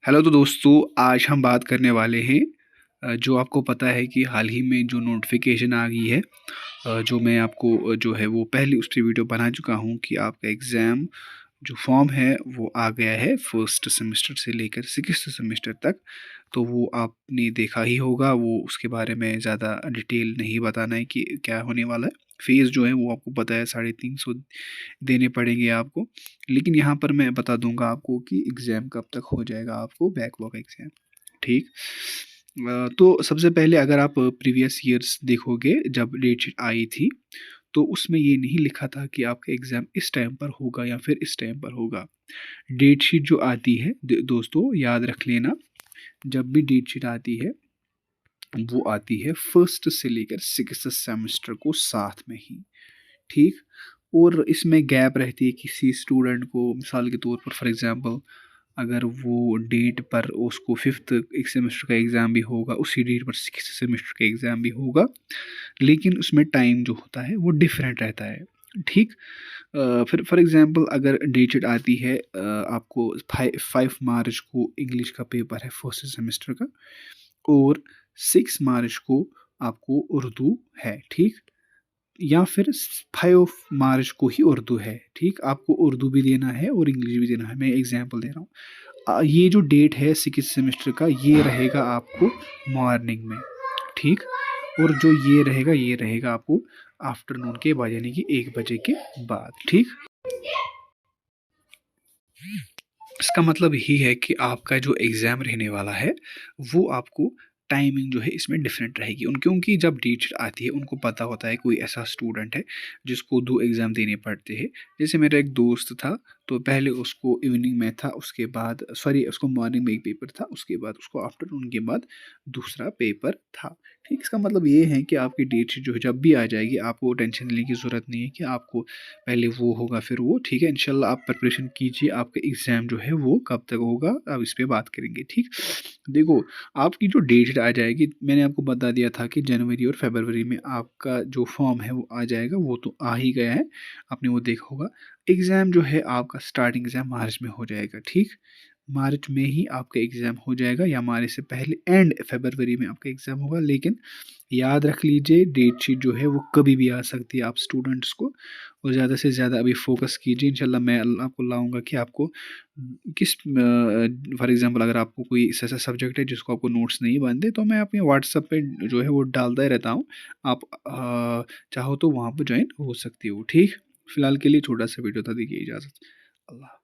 Hello तो दोस्तों, आज हम बात करने वाले हैं जो आपको पता है कि हाल ही में जो नोटिफिकेशन आ गई है, जो मैं आपको जो है वो पहले उसकी वीडियो बना चुका हूँ कि आपका एग्ज़ाम जो फॉर्म है वो आ गया है फर्स्ट सेमेस्टर से लेकर सिक्स्थ सेमेस्टर तक। तो वो आपने देखा ही होगा, वो उसके बारे में ज़्यादा डिटेल नहीं बताना है कि क्या होने वाला है। फ़ीस जो है वो आपको पता है 350 देने पड़ेंगे आपको। लेकिन यहाँ पर मैं बता दूंगा आपको कि एग्ज़ाम कब तक हो जाएगा आपको बैकलॉग एग्ज़ाम। ठीक। तो सबसे पहले अगर आप प्रीवियस ईयर्स देखोगे जब डेट शीट आई थी, तो उसमें ये नहीं लिखा था कि आपका एग्ज़ाम इस टाइम पर होगा या फिर इस टाइम पर होगा। डेट शीट जो आती है दोस्तों याद रख लेना, जब भी डेट शीट आती है वो आती है फर्स्ट से लेकर सिक्स्थ सेमेस्टर को साथ में ही। ठीक। और इसमें गैप रहती है किसी स्टूडेंट को, मिसाल के तौर पर फॉर एग्जांपल अगर वो डेट पर उसको फिफ्थ एक सेमेस्टर का एग्ज़ाम भी होगा, उसी डेट पर सिक्स सेमेस्टर का एग्ज़ाम भी होगा, लेकिन उसमें टाइम जो होता है वो डिफरेंट रहता है। ठीक। फिर फॉर एग्जांपल अगर डेट शीट आती है आपको 5 मार्च को इंग्लिश का पेपर है फर्स्ट सेमेस्टर का, और 6 मार्च को आपको उर्दू है। ठीक। या फिर 5 मार्च को ही उर्दू है। ठीक। आपको उर्दू भी देना है और इंग्लिश भी देना है, मैं एग्जांपल दे रहा हूँ। ये जो डेट है सिक्स सेमेस्टर का ये रहेगा आपको मॉर्निंग में। ठीक। और जो ये रहेगा आपको आफ्टरनून के बाद, यानी कि 1 बजे के बाद। ठीक। इसका मतलब यही है कि आपका जो एग्ज़ाम रहने वाला है वो आपको टाइमिंग जो है इसमें डिफरेंट रहेगी। उन क्योंकि जब डेट शीट आती है उनको पता होता है कोई ऐसा स्टूडेंट है जिसको 2 एग्ज़ाम देने पड़ते हैं। जैसे मेरा एक दोस्त था, तो पहले उसको इवनिंग में था, उसके बाद सॉरी उसको मॉर्निंग में एक पेपर था, उसके बाद उसको आफ्टरनून के बाद दूसरा पेपर था। ठीक। इसका मतलब ये है कि आपकी डेट शीट जो है जब भी आ जाएगी आपको टेंशन लेने की ज़रूरत नहीं है कि आपको पहले वो होगा फिर वो। ठीक है, इंशाल्लाह आप प्रिपरेशन कीजिए, आपका एग्ज़ाम जो है वो कब तक होगा अब इस पे बात करेंगे। ठीक। देखो, आपकी जो डेट आ जाएगी, मैंने आपको बता दिया था कि जनवरी और फरवरी में आपका जो फॉर्म है वो आ जाएगा, वो तो आ ही गया है, आपने वो देखा होगा। एग्ज़ाम जो है आपका स्टार्टिंग एग्ज़ाम मार्च में हो जाएगा। ठीक। मार्च में ही आपका एग्ज़ाम हो जाएगा या मार्च से पहले एंड फरवरी में आपका एग्ज़ाम होगा। लेकिन याद रख लीजिए डेट शीट जो है वो कभी भी आ सकती है आप स्टूडेंट्स को। और ज़्यादा से ज़्यादा अभी फोकस कीजिए, इंशाल्लाह मैं आपको लाऊंगा कि आपको किस फॉर एग्जांपल अगर आपको कोई ऐसा सब्जेक्ट है जिसको आपको नोट्स नहीं बनते, तो मैं अपने व्हाट्सएप पे जो है वो डालता ही रहता हूँ। आप चाहो तो वहाँ पर ज्वाइन हो सकती हो। ठीक। फिलहाल के लिए छोटा सा वीडियो था, दीजिए इजाज़त। अल्लाह।